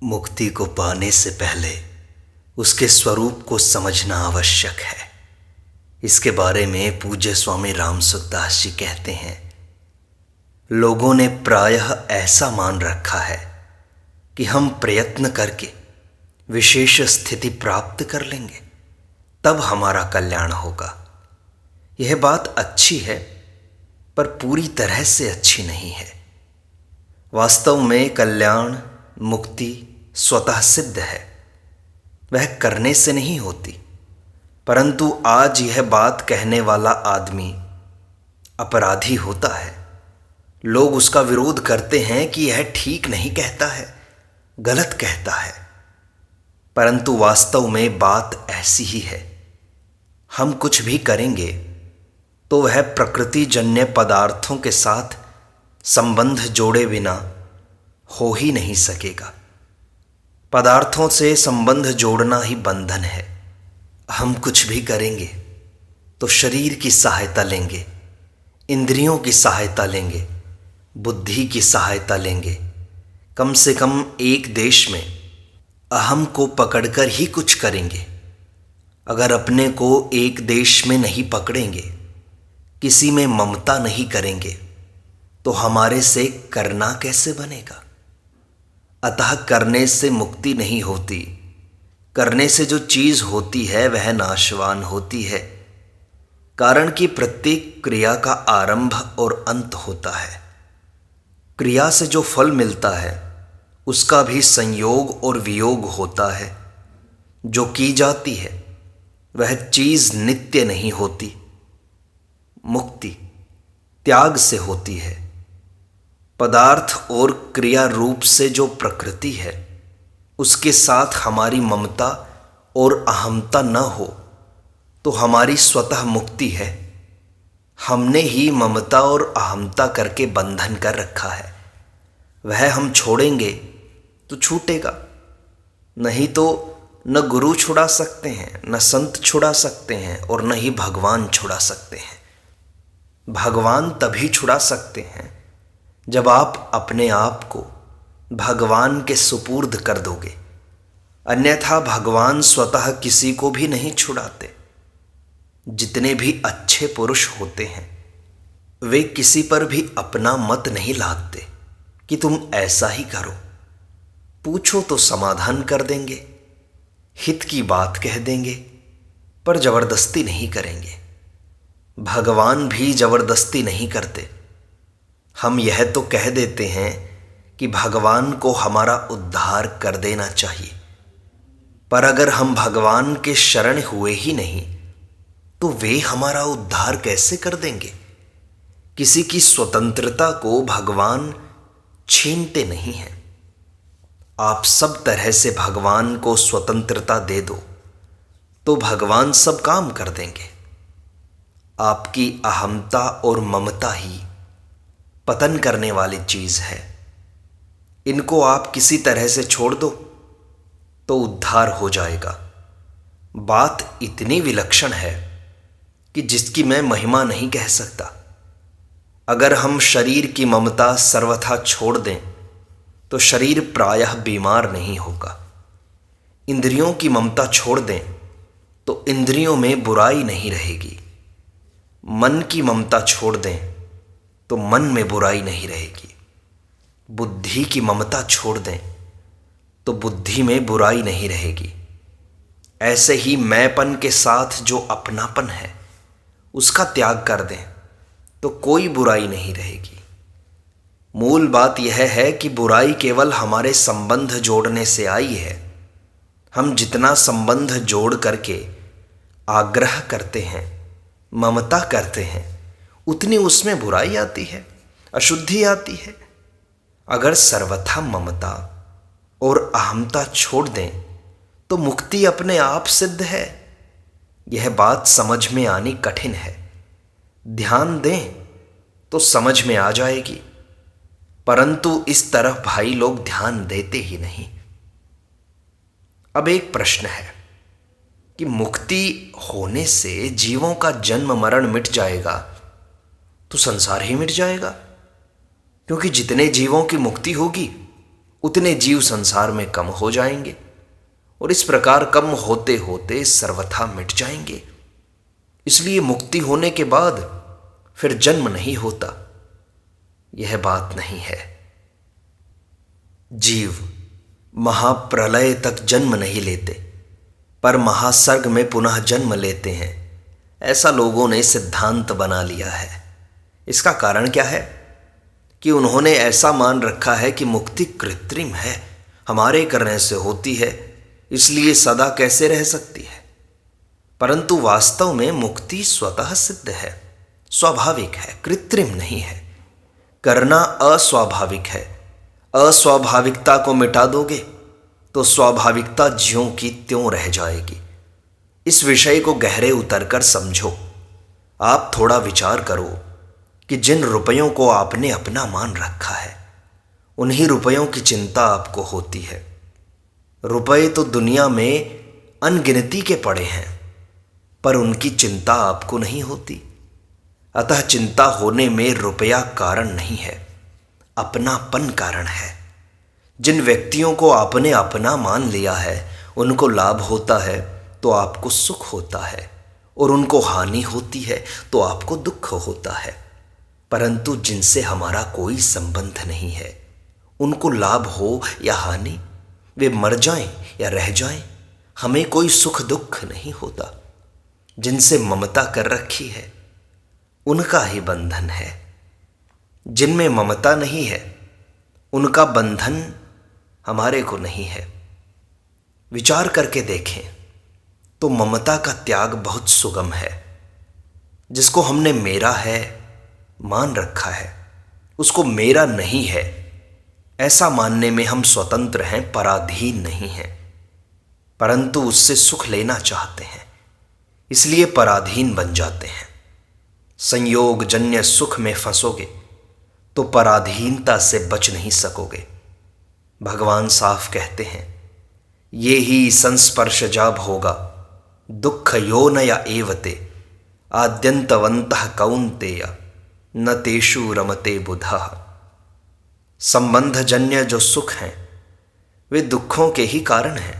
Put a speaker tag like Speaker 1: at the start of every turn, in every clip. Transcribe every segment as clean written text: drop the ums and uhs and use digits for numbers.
Speaker 1: मुक्ति को पाने से पहले उसके स्वरूप को समझना आवश्यक है। इसके बारे में पूज्य स्वामी राम सुखदास जी कहते हैं, लोगों ने प्रायः ऐसा मान रखा है कि हम प्रयत्न करके विशेष स्थिति प्राप्त कर लेंगे तब हमारा कल्याण होगा। यह बात अच्छी है, पर पूरी तरह से अच्छी नहीं है। वास्तव में कल्याण मुक्ति स्वतः सिद्ध है, वह करने से नहीं होती। परंतु आज यह बात कहने वाला आदमी अपराधी होता है। लोग उसका विरोध करते हैं कि यह ठीक नहीं कहता है, गलत कहता है। परंतु वास्तव में बात ऐसी ही है। हम कुछ भी करेंगे तो वह प्रकृति जन्य पदार्थों के साथ संबंध जोड़े बिना हो ही नहीं सकेगा। पदार्थों से संबंध जोड़ना ही बंधन है। हम कुछ भी करेंगे तो शरीर की सहायता लेंगे, इंद्रियों की सहायता लेंगे, बुद्धि की सहायता लेंगे। कम से कम एक देश में अहम को पकड़कर ही कुछ करेंगे। अगर अपने को एक देश में नहीं पकड़ेंगे, किसी में ममता नहीं करेंगे, तो हमारे से करना कैसे बनेगा। अतः करने से मुक्ति नहीं होती। करने से जो चीज़ होती है वह नाशवान होती है। कारण कि प्रत्येक क्रिया का आरंभ और अंत होता है। क्रिया से जो फल मिलता है उसका भी संयोग और वियोग होता है। जो की जाती है वह चीज़ नित्य नहीं होती। मुक्ति त्याग से होती है। पदार्थ और क्रिया रूप से जो प्रकृति है उसके साथ हमारी ममता और अहमता न हो तो हमारी स्वतः मुक्ति है। हमने ही ममता और अहमता करके बंधन कर रखा है। वह हम छोड़ेंगे तो छूटेगा, नहीं तो न गुरु छुड़ा सकते हैं, न संत छुड़ा सकते हैं, और न ही भगवान छुड़ा सकते हैं। भगवान तभी छुड़ा सकते हैं जब आप अपने आप को भगवान के सुपुर्द कर दोगे। अन्यथा भगवान स्वतः किसी को भी नहीं छुड़ाते। जितने भी अच्छे पुरुष होते हैं वे किसी पर भी अपना मत नहीं लादते कि तुम ऐसा ही करो। पूछो तो समाधान कर देंगे, हित की बात कह देंगे, पर जबरदस्ती नहीं करेंगे। भगवान भी जबरदस्ती नहीं करते। हम यह तो कह देते हैं कि भगवान को हमारा उद्धार कर देना चाहिए, पर अगर हम भगवान के शरण हुए ही नहीं तो वे हमारा उद्धार कैसे कर देंगे। किसी की स्वतंत्रता को भगवान छीनते नहीं हैं। आप सब तरह से भगवान को स्वतंत्रता दे दो तो भगवान सब काम कर देंगे। आपकी अहमता और ममता ही पतन करने वाली चीज है। इनको आप किसी तरह से छोड़ दो तो उद्धार हो जाएगा। बात इतनी विलक्षण है कि जिसकी मैं महिमा नहीं कह सकता। अगर हम शरीर की ममता सर्वथा छोड़ दें तो शरीर प्रायः बीमार नहीं होगा। इंद्रियों की ममता छोड़ दें तो इंद्रियों में बुराई नहीं रहेगी। मन की ममता छोड़ दें तो मन में बुराई नहीं रहेगी। बुद्धि की ममता छोड़ दें तो बुद्धि में बुराई नहीं रहेगी। ऐसे ही मैंपन के साथ जो अपनापन है उसका त्याग कर दें तो कोई बुराई नहीं रहेगी। मूल बात यह है कि बुराई केवल हमारे संबंध जोड़ने से आई है। हम जितना संबंध जोड़ करके आग्रह करते हैं, ममता करते हैं, उतनी उसमें बुराई आती है, अशुद्धि आती है। अगर सर्वथा ममता और अहमता छोड़ दें तो मुक्ति अपने आप सिद्ध है। यह बात समझ में आनी कठिन है। ध्यान दें तो समझ में आ जाएगी, परंतु इस तरफ भाई लोग ध्यान देते ही नहीं। अब एक प्रश्न है कि मुक्ति होने से जीवों का जन्म मरण मिट जाएगा तो संसार ही मिट जाएगा, क्योंकि जितने जीवों की मुक्ति होगी उतने जीव संसार में कम हो जाएंगे और इस प्रकार कम होते होते सर्वथा मिट जाएंगे। इसलिए मुक्ति होने के बाद फिर जन्म नहीं होता, यह बात नहीं है। जीव महाप्रलय तक जन्म नहीं लेते, पर महासर्ग में पुनः जन्म लेते हैं, ऐसा लोगों ने सिद्धांत बना लिया है। इसका कारण क्या है कि उन्होंने ऐसा मान रखा है कि मुक्ति कृत्रिम है, हमारे करने से होती है, इसलिए सदा कैसे रह सकती है। परंतु वास्तव में मुक्ति स्वतः सिद्ध है, स्वाभाविक है, कृत्रिम नहीं है। करना अस्वाभाविक है। अस्वाभाविकता को मिटा दोगे तो स्वाभाविकता ज्यों की त्यों रह जाएगी। इस विषय को गहरे उतरकर समझो। आप थोड़ा विचार करो कि जिन रुपयों को आपने अपना मान रखा है, उन्हीं रुपयों की चिंता आपको होती है। रुपए तो दुनिया में अनगिनती के पड़े हैं, पर उनकी चिंता आपको नहीं होती। अतः चिंता होने में रुपया कारण नहीं है, अपनापन कारण है। जिन व्यक्तियों को आपने अपना मान लिया है, उनको लाभ होता है तो आपको सुख होता है, और उनको हानि होती है तो आपको दुख होता है। परंतु जिनसे हमारा कोई संबंध नहीं है, उनको लाभ हो या हानि, वे मर जाएं या रह जाएं, हमें कोई सुख दुख नहीं होता। जिनसे ममता कर रखी है, उनका ही बंधन है। जिनमें ममता नहीं है, उनका बंधन हमारे को नहीं है। विचार करके देखें तो ममता का त्याग बहुत सुगम है। जिसको हमने मेरा है मान रखा है, उसको मेरा नहीं है ऐसा मानने में हम स्वतंत्र हैं, पराधीन नहीं हैं। परंतु उससे सुख लेना चाहते हैं, इसलिए पराधीन बन जाते हैं। संयोग जन्य सुख में फंसोगे तो पराधीनता से बच नहीं सकोगे। भगवान साफ कहते हैं, ये ही संस्पर्श जा भोगा दुख यो नया एवते आद्यंतवंतः कौन्तेय न तेषु रमते बुधः। संबंध जन्य जो सुख हैं वे दुखों के ही कारण हैं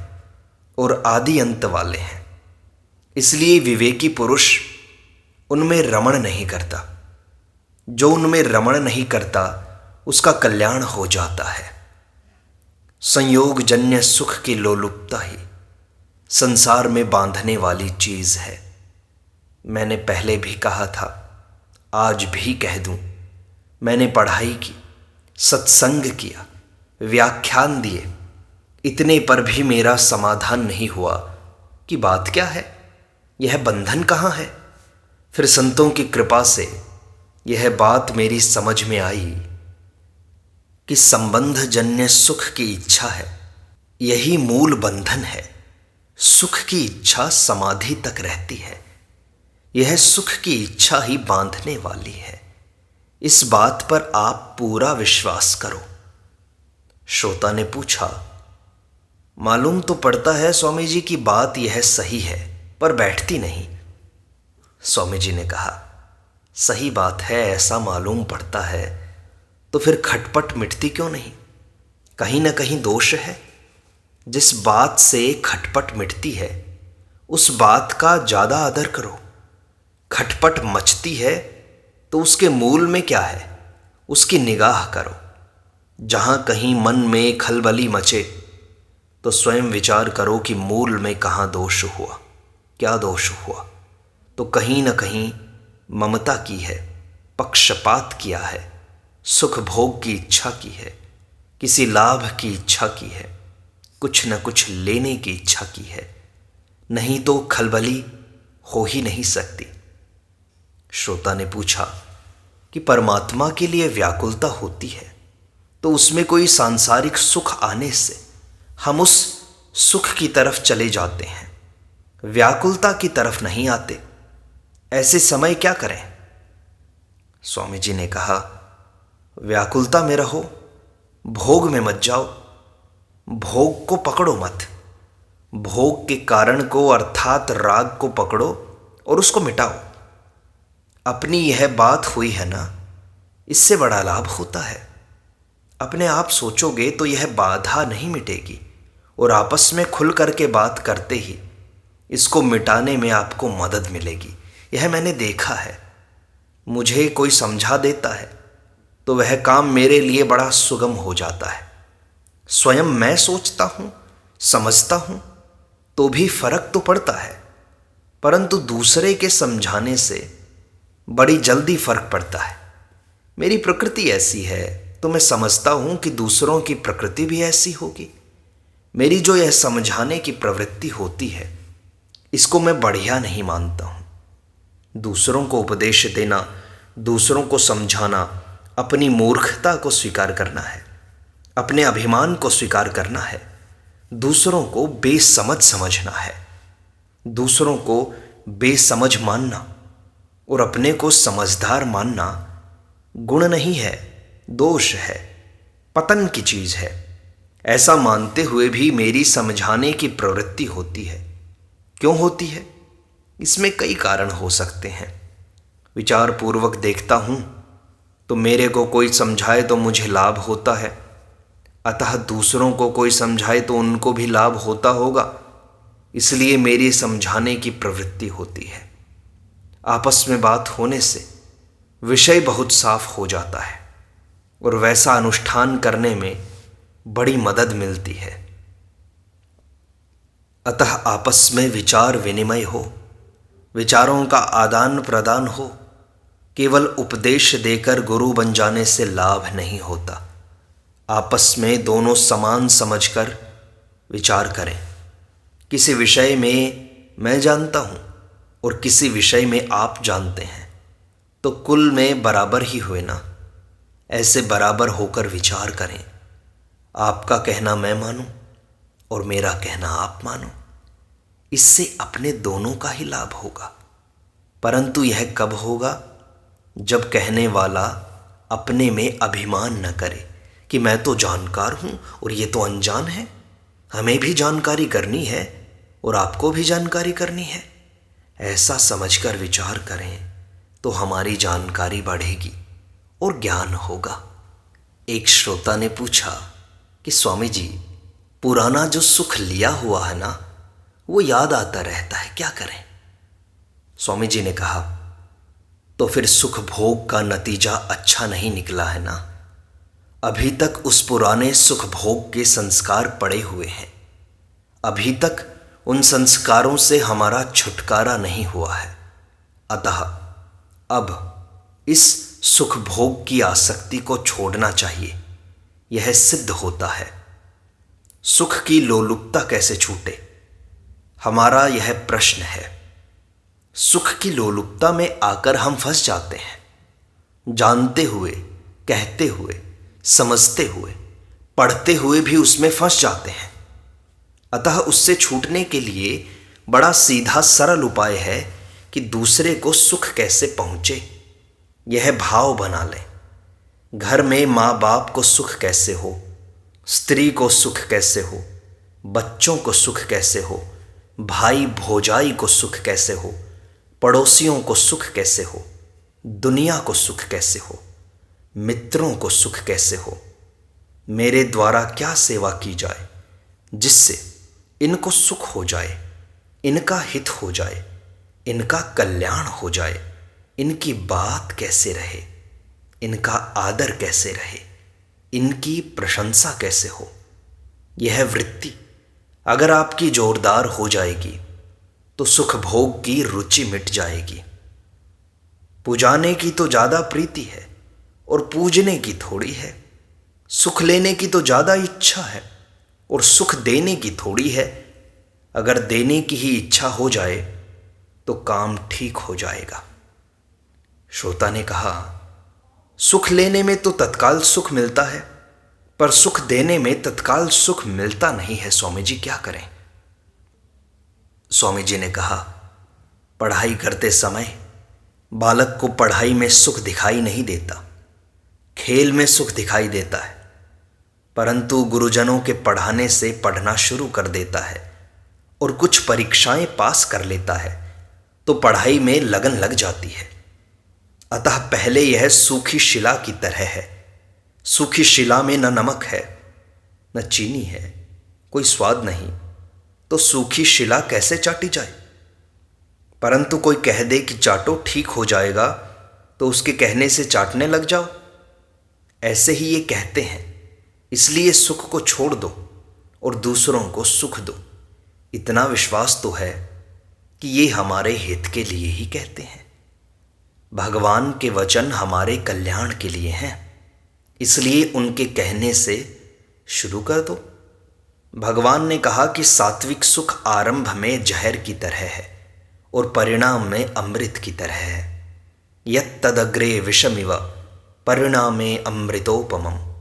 Speaker 1: और आदि अंत वाले हैं। इसलिए विवेकी पुरुष उनमें रमण नहीं करता। जो उनमें रमण नहीं करता उसका कल्याण हो जाता है। संयोग जन्य सुख की लोलुपता ही संसार में बांधने वाली चीज है। मैंने पहले भी कहा था, आज भी कह दूं, मैंने पढ़ाई की, सत्संग किया, व्याख्यान दिए, इतने पर भी मेरा समाधान नहीं हुआ कि बात क्या है, यह बंधन कहाँ है। फिर संतों की कृपा से यह बात मेरी समझ में आई कि संबंध जन्य सुख की इच्छा है, यही मूल बंधन है। सुख की इच्छा समाधि तक रहती है, यह सुख की इच्छा ही बांधने वाली है। इस बात पर आप पूरा विश्वास करो। श्रोता ने पूछा, मालूम तो पड़ता है स्वामी जी की बात यह सही है, पर बैठती नहीं। स्वामी जी ने कहा, सही बात है, ऐसा मालूम पड़ता है, तो फिर खटपट मिटती क्यों नहीं? कहीं ना कहीं दोष है। जिस बात से खटपट मिटती है उस बात का ज़्यादा आदर करो। खटपट मचती है तो उसके मूल में क्या है उसकी निगाह करो। जहाँ कहीं मन में खलबली मचे तो स्वयं विचार करो कि मूल में कहाँ दोष हुआ, क्या दोष हुआ। तो कहीं न कहीं ममता की है, पक्षपात किया है, सुख भोग की इच्छा की है, किसी लाभ की इच्छा की है, कुछ न कुछ लेने की इच्छा की है, नहीं तो खलबली हो ही नहीं सकती। श्रोता ने पूछा कि परमात्मा के लिए व्याकुलता होती है तो उसमें कोई सांसारिक सुख आने से हम उस सुख की तरफ चले जाते हैं, व्याकुलता की तरफ नहीं आते। ऐसे समय क्या करें? स्वामी जी ने कहा, व्याकुलता में रहो, भोग में मत जाओ, भोग को पकड़ो मत। भोग के कारण को अर्थात राग को पकड़ो और उसको मिटाओ। अपनी यह बात हुई है ना, इससे बड़ा लाभ होता है। अपने आप सोचोगे तो यह बाधा नहीं मिटेगी, और आपस में खुल करके बात करते ही इसको मिटाने में आपको मदद मिलेगी। यह मैंने देखा है। मुझे कोई समझा देता है तो वह काम मेरे लिए बड़ा सुगम हो जाता है। स्वयं मैं सोचता हूँ, समझता हूँ, तो भी फर्क तो पड़ता है, परंतु दूसरे के समझाने से बड़ी जल्दी फर्क पड़ता है। मेरी प्रकृति ऐसी है तो मैं समझता हूँ कि दूसरों की प्रकृति भी ऐसी होगी। मेरी जो यह समझाने की प्रवृत्ति होती है, इसको मैं बढ़िया नहीं मानता हूँ। दूसरों को उपदेश देना, दूसरों को समझाना, अपनी मूर्खता को स्वीकार करना है, अपने अभिमान को स्वीकार करना है, दूसरों को बेसमझ समझना है, दूसरों को बेसमझ मानना और अपने को समझदार मानना गुण नहीं है, दोष है, पतन की चीज है। ऐसा मानते हुए भी मेरी समझाने की प्रवृत्ति होती है। क्यों होती है? इसमें कई कारण हो सकते हैं। विचार पूर्वक देखता हूं तो मेरे को कोई समझाए तो मुझे लाभ होता है, अतः दूसरों को कोई समझाए तो उनको भी लाभ होता होगा, इसलिए मेरी समझाने की प्रवृत्ति होती है। आपस में बात होने से विषय बहुत साफ हो जाता है और वैसा अनुष्ठान करने में बड़ी मदद मिलती है। अतः आपस में विचार विनिमय हो, विचारों का आदान प्रदान हो। केवल उपदेश देकर गुरु बन जाने से लाभ नहीं होता। आपस में दोनों समान समझकर विचार करें। किसी विषय में मैं जानता हूँ और किसी विषय में आप जानते हैं, तो कुल में बराबर ही हुए ना। ऐसे बराबर होकर विचार करें। आपका कहना मैं मानूं और मेरा कहना आप मानो। इससे अपने दोनों का ही लाभ होगा। परंतु यह कब होगा? जब कहने वाला अपने में अभिमान न करे कि मैं तो जानकार हूं और ये तो अनजान है। हमें भी जानकारी करनी है और आपको भी जानकारी करनी है। ऐसा समझकर विचार करें तो हमारी जानकारी बढ़ेगी और ज्ञान होगा। एक श्रोता ने पूछा कि स्वामी जी, पुराना जो सुख लिया हुआ है ना, वो याद आता रहता है, क्या करें? स्वामी जी ने कहा, तो फिर सुख भोग का नतीजा अच्छा नहीं निकला है ना। अभी तक उस पुराने सुख भोग के संस्कार पड़े हुए हैं। अभी तक उन संस्कारों से हमारा छुटकारा नहीं हुआ है। अतः अब इस सुख भोग की आसक्ति को छोड़ना चाहिए। यह सिद्ध होता है। सुख की लोलुपता कैसे छूटे, हमारा यह प्रश्न है। सुख की लोलुपता में आकर हम फंस जाते हैं। जानते हुए, कहते हुए, समझते हुए, पढ़ते हुए भी उसमें फंस जाते हैं। अतः उससे छूटने के लिए बड़ा सीधा सरल उपाय है कि दूसरे को सुख कैसे पहुंचे, यह भाव बना लें। घर में माँ बाप को सुख कैसे हो, स्त्री को सुख कैसे हो, बच्चों को सुख कैसे हो, भाई भौजाई को सुख कैसे हो, पड़ोसियों को सुख कैसे हो, दुनिया को सुख कैसे हो, मित्रों को सुख कैसे हो। मेरे द्वारा क्या सेवा की जाए जिससे इनको सुख हो जाए, इनका हित हो जाए, इनका कल्याण हो जाए। इनकी बात कैसे रहे, इनका आदर कैसे रहे, इनकी प्रशंसा कैसे हो। यह वृत्ति अगर आपकी जोरदार हो जाएगी तो सुख भोग की रुचि मिट जाएगी। पुजाने की तो ज़्यादा प्रीति है और पूजने की थोड़ी है। सुख लेने की तो ज़्यादा इच्छा है और सुख देने की थोड़ी है। अगर देने की ही इच्छा हो जाए तो काम ठीक हो जाएगा। श्रोता ने कहा, सुख लेने में तो तत्काल सुख मिलता है, पर सुख देने में तत्काल सुख मिलता नहीं है। स्वामी जी क्या करें? स्वामी जी ने कहा, पढ़ाई करते समय बालक को पढ़ाई में सुख दिखाई नहीं देता, खेल में सुख दिखाई देता है। परंतु गुरुजनों के पढ़ाने से पढ़ना शुरू कर देता है और कुछ परीक्षाएं पास कर लेता है तो पढ़ाई में लगन लग जाती है। अतः पहले यह सूखी शिला की तरह है। सूखी शिला में न नमक है न चीनी है, कोई स्वाद नहीं, तो सूखी शिला कैसे चाटी जाए। परंतु कोई कह दे कि चाटो ठीक हो जाएगा, तो उसके कहने से चाटने लग जाओ। ऐसे ही ये कहते हैं, इसलिए सुख को छोड़ दो और दूसरों को सुख दो। इतना विश्वास तो है कि ये हमारे हित के लिए ही कहते हैं। भगवान के वचन हमारे कल्याण के लिए हैं, इसलिए उनके कहने से शुरू कर दो। भगवान ने कहा कि सात्विक सुख आरंभ में जहर की तरह है और परिणाम में अमृत की तरह है। यत् तदग्रे विषमिव परिणामे अमृतोपमम्।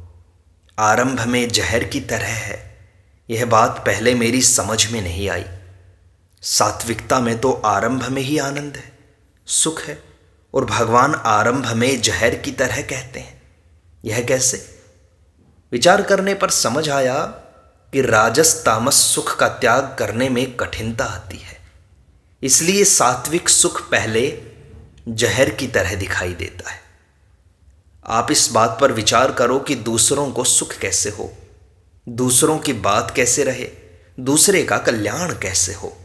Speaker 1: आरंभ में जहर की तरह है, यह बात पहले मेरी समझ में नहीं आई। सात्विकता में तो आरंभ में ही आनंद है, सुख है, और भगवान आरंभ में जहर की तरह कहते हैं। यह कैसे? विचार करने पर समझ आया कि राजस तामस सुख का त्याग करने में कठिनता आती है, इसलिए सात्विक सुख पहले जहर की तरह दिखाई देता है। आप इस बात पर विचार करो कि दूसरों को सुख कैसे हो, दूसरों की बात कैसे रहे, दूसरे का कल्याण कैसे हो।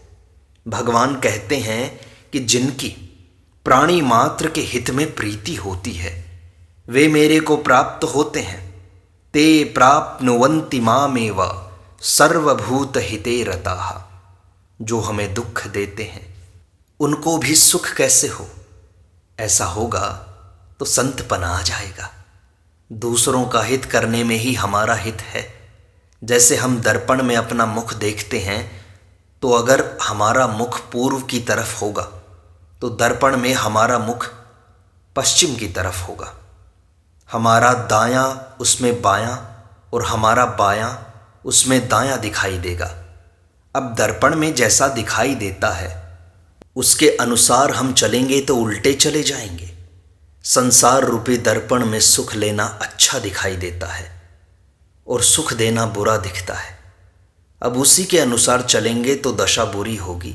Speaker 1: भगवान कहते हैं कि जिनकी प्राणी मात्र के हित में प्रीति होती है वे मेरे को प्राप्त होते हैं। ते प्राप्नुवन्ति मामेव सर्वभूत हिते रताः। जो हमें दुख देते हैं उनको भी सुख कैसे हो। ऐसा होगा तो संतपना आ जाएगा। दूसरों का हित करने में ही हमारा हित है। जैसे हम दर्पण में अपना मुख देखते हैं, तो अगर हमारा मुख पूर्व की तरफ होगा तो दर्पण में हमारा मुख पश्चिम की तरफ होगा। हमारा दायां उसमें बायां और हमारा बायां उसमें दायां दिखाई देगा। अब दर्पण में जैसा दिखाई देता है उसके अनुसार हम चलेंगे तो उल्टे चले जाएंगे। संसार रूपी दर्पण में सुख लेना अच्छा दिखाई देता है और सुख देना बुरा दिखता है। अब उसी के अनुसार चलेंगे तो दशा बुरी होगी,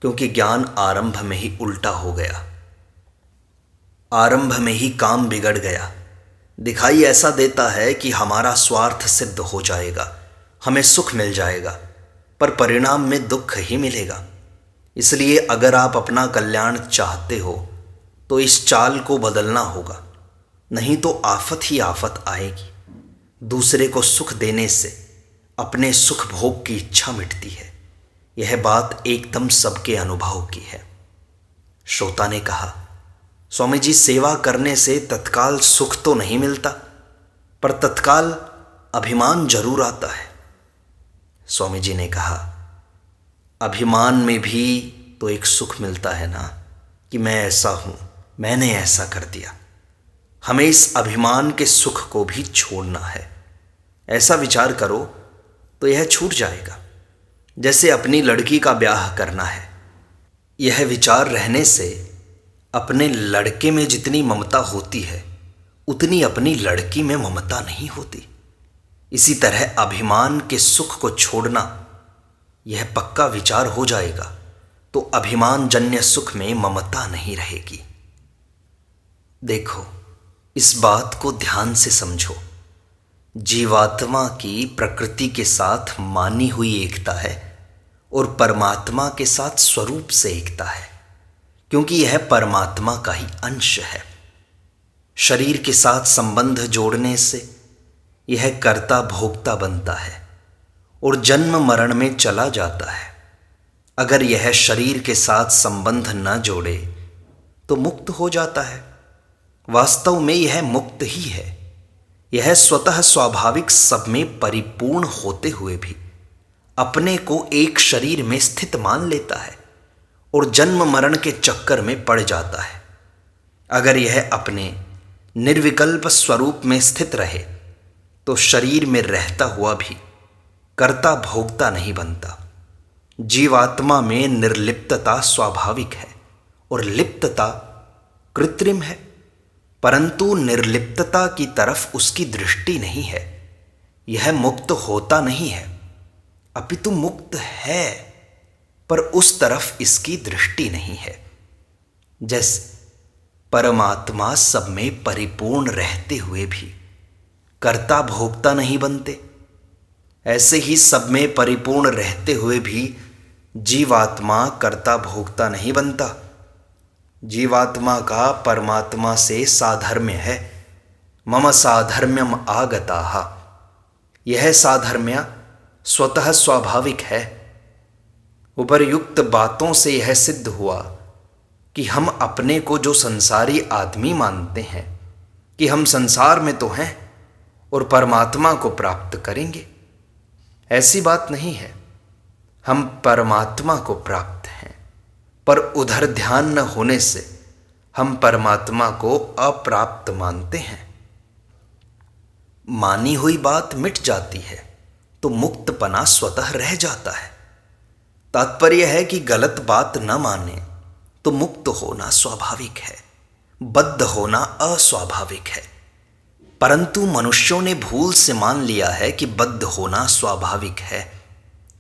Speaker 1: क्योंकि ज्ञान आरंभ में ही उल्टा हो गया। आरंभ में ही काम बिगड़ गया। दिखाई ऐसा देता है कि हमारा स्वार्थ सिद्ध हो जाएगा, हमें सुख मिल जाएगा, पर परिणाम में दुख ही मिलेगा। इसलिए अगर आप अपना कल्याण चाहते हो तो इस चाल को बदलना होगा, नहीं तो आफत ही आफत आएगी। दूसरे को सुख देने से अपने सुख भोग की इच्छा मिटती है। यह बात एकदम सबके अनुभव की है। श्रोता ने कहा, स्वामी जी, सेवा करने से तत्काल सुख तो नहीं मिलता, पर तत्काल अभिमान जरूर आता है। स्वामी जी ने कहा, अभिमान में भी तो एक सुख मिलता है ना, कि मैं ऐसा हूं, मैंने ऐसा कर दिया। हमें इस अभिमान के सुख को भी छोड़ना है। ऐसा विचार करो तो यह छूट जाएगा। जैसे अपनी लड़की का ब्याह करना है, यह विचार रहने से अपने लड़के में जितनी ममता होती है उतनी अपनी लड़की में ममता नहीं होती। इसी तरह अभिमान के सुख को छोड़ना यह पक्का विचार हो जाएगा तो अभिमान जन्य सुख में ममता नहीं रहेगी। देखो, इस बात को ध्यान से समझो। जीवात्मा की प्रकृति के साथ मानी हुई एकता है और परमात्मा के साथ स्वरूप से एकता है, क्योंकि यह परमात्मा का ही अंश है। शरीर के साथ संबंध जोड़ने से यह कर्ता भोक्ता बनता है और जन्म मरण में चला जाता है। अगर यह शरीर के साथ संबंध न जोड़े तो मुक्त हो जाता है। वास्तव में यह मुक्त ही है। यह स्वतः स्वाभाविक सब में परिपूर्ण होते हुए भी अपने को एक शरीर में स्थित मान लेता है और जन्म मरण के चक्कर में पड़ जाता है। अगर यह अपने निर्विकल्प स्वरूप में स्थित रहे तो शरीर में रहता हुआ भी कर्ता भोक्ता नहीं बनता। जीवात्मा में निर्लिप्तता स्वाभाविक है और लिप्तता कृत्रिम है, परंतु निर्लिप्तता की तरफ उसकी दृष्टि नहीं है। यह मुक्त होता नहीं है, अपितु मुक्त है, पर उस तरफ इसकी दृष्टि नहीं है। जैसे परमात्मा सब में परिपूर्ण रहते हुए भी कर्ता भोक्ता नहीं बनते, ऐसे ही सब में परिपूर्ण रहते हुए भी जीवात्मा कर्ता भोक्ता नहीं बनता। जीवात्मा का परमात्मा से साधर्म्य है। मम साधर्म्यम आगताः। यह साधर्म्य स्वतः स्वाभाविक है। उपर्युक्त बातों से यह सिद्ध हुआ कि हम अपने को जो संसारी आदमी मानते हैं कि हम संसार में तो हैं और परमात्मा को प्राप्त करेंगे, ऐसी बात नहीं है। हम परमात्मा को प्राप्त हैं, पर उधर ध्यान न होने से हम परमात्मा को अप्राप्त मानते हैं। मानी हुई बात मिट जाती है तो मुक्तपना स्वतः रह जाता है। तात्पर्य है कि गलत बात न माने तो मुक्त होना स्वाभाविक है, बद्ध होना अस्वाभाविक है। परंतु मनुष्यों ने भूल से मान लिया है कि बद्ध होना स्वाभाविक है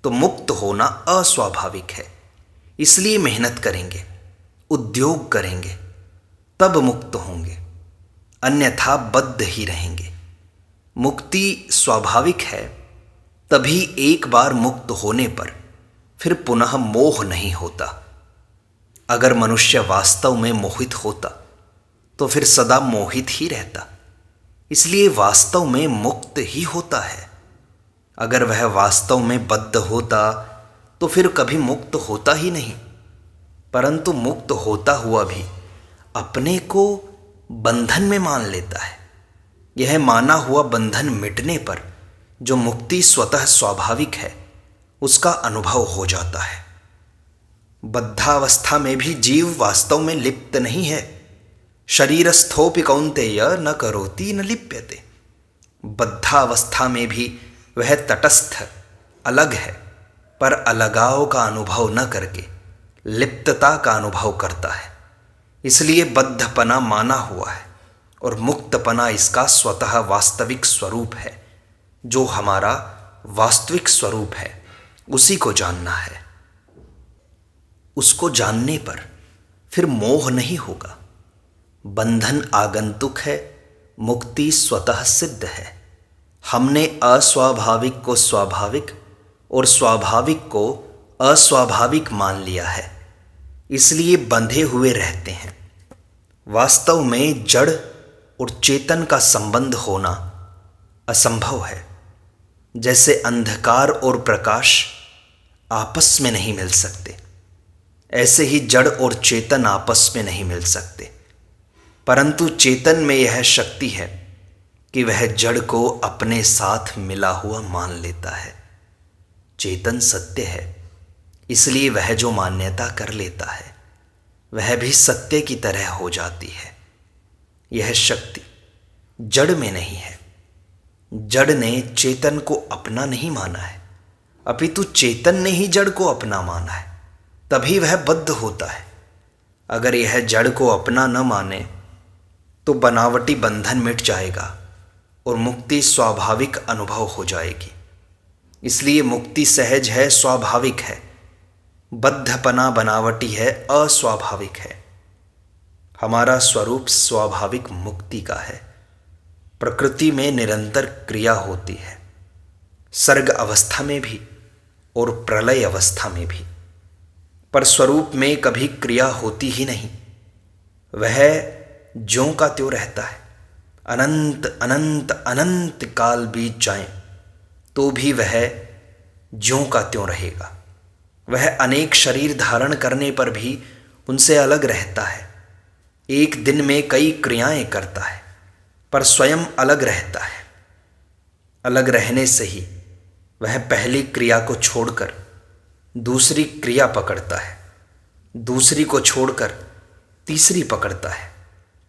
Speaker 1: तो मुक्त होना अस्वाभाविक है। इसलिए मेहनत करेंगे, उद्योग करेंगे, तब मुक्त होंगे, अन्यथा बद्ध ही रहेंगे। मुक्ति स्वाभाविक है, तभी एक बार मुक्त होने पर फिर पुनः मोह नहीं होता। अगर मनुष्य वास्तव में मोहित होता तो फिर सदा मोहित ही रहता, इसलिए वास्तव में मुक्त ही होता है। अगर वह वास्तव में बद्ध होता तो फिर कभी मुक्त होता ही नहीं। परंतु मुक्त होता हुआ भी अपने को बंधन में मान लेता है। यह माना हुआ बंधन मिटने पर जो मुक्ति स्वतः स्वाभाविक है उसका अनुभव हो जाता है। बद्धावस्था में भी जीव वास्तव में लिप्त नहीं है। शरीरस्थोपि कौन्तेय न करोति न लिप्यते। बद्धावस्था में भी वह तटस्थ अलग है, पर अलगाव का अनुभव न करके लिप्तता का अनुभव करता है। इसलिए बद्धपना माना हुआ है और मुक्तपना इसका स्वतः वास्तविक स्वरूप है। जो हमारा वास्तविक स्वरूप है उसी को जानना है। उसको जानने पर फिर मोह नहीं होगा। बंधन आगंतुक है, मुक्ति स्वतः सिद्ध है। हमने अस्वाभाविक को स्वाभाविक और स्वाभाविक को अस्वाभाविक मान लिया है, इसलिए बंधे हुए रहते हैं। वास्तव में जड़ और चेतन का संबंध होना असंभव है। जैसे अंधकार और प्रकाश आपस में नहीं मिल सकते, ऐसे ही जड़ और चेतन आपस में नहीं मिल सकते। परंतु चेतन में यह शक्ति है कि वह जड़ को अपने साथ मिला हुआ मान लेता है। चेतन सत्य है, इसलिए वह जो मान्यता कर लेता है वह भी सत्य की तरह हो जाती है। यह शक्ति जड़ में नहीं है। जड़ ने चेतन को अपना नहीं माना है, अपितु चेतन ने ही जड़ को अपना माना है, तभी वह बद्ध होता है। अगर यह जड़ को अपना न माने तो बनावटी बंधन मिट जाएगा और मुक्ति स्वाभाविक अनुभव हो जाएगी। इसलिए मुक्ति सहज है, स्वाभाविक है। बद्धपना बनावटी है, अस्वाभाविक है। हमारा स्वरूप स्वाभाविक मुक्ति का है। प्रकृति में निरंतर क्रिया होती है, सर्ग अवस्था में भी और प्रलय अवस्था में भी, पर स्वरूप में कभी क्रिया होती ही नहीं। वह ज्यों का त्यों रहता है। अनंत अनंत अनंत काल बीत जाएं तो भी वह ज्यों का त्यों रहेगा। वह अनेक शरीर धारण करने पर भी उनसे अलग रहता है। एक दिन में कई क्रियाएं करता है, पर स्वयं अलग रहता है। अलग रहने से ही वह पहली क्रिया को छोड़कर दूसरी क्रिया पकड़ता है, दूसरी को छोड़कर तीसरी पकड़ता है,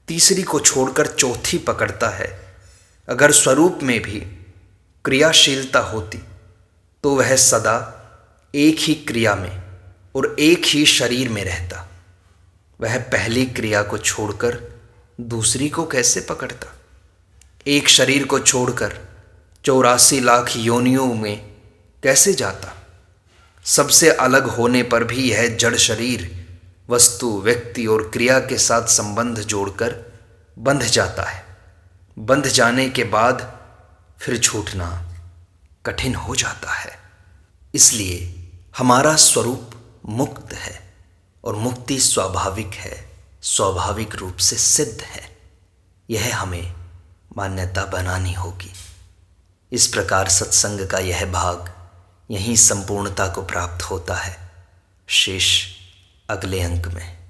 Speaker 1: तीसरी को छोड़कर चौथी पकड़ता है। अगर स्वरूप में भी क्रियाशीलता होती तो वह सदा एक ही क्रिया में और एक ही शरीर में रहता। वह पहली क्रिया को छोड़कर दूसरी को कैसे पकड़ता? एक शरीर को छोड़कर 84 लाख योनियों में कैसे जाता? सबसे अलग होने पर भी यह जड़ शरीर वस्तु, व्यक्ति और क्रिया के साथ संबंध जोड़कर बंध जाता है। बंध जाने के बाद फिर छूटना कठिन हो जाता है। इसलिए हमारा स्वरूप मुक्त है और मुक्ति स्वाभाविक है, स्वाभाविक रूप से सिद्ध है। यह हमें मान्यता बनानी होगी। इस प्रकार सत्संग का यह भाग यहीं संपूर्णता को प्राप्त होता है। शेष अगले अंक में।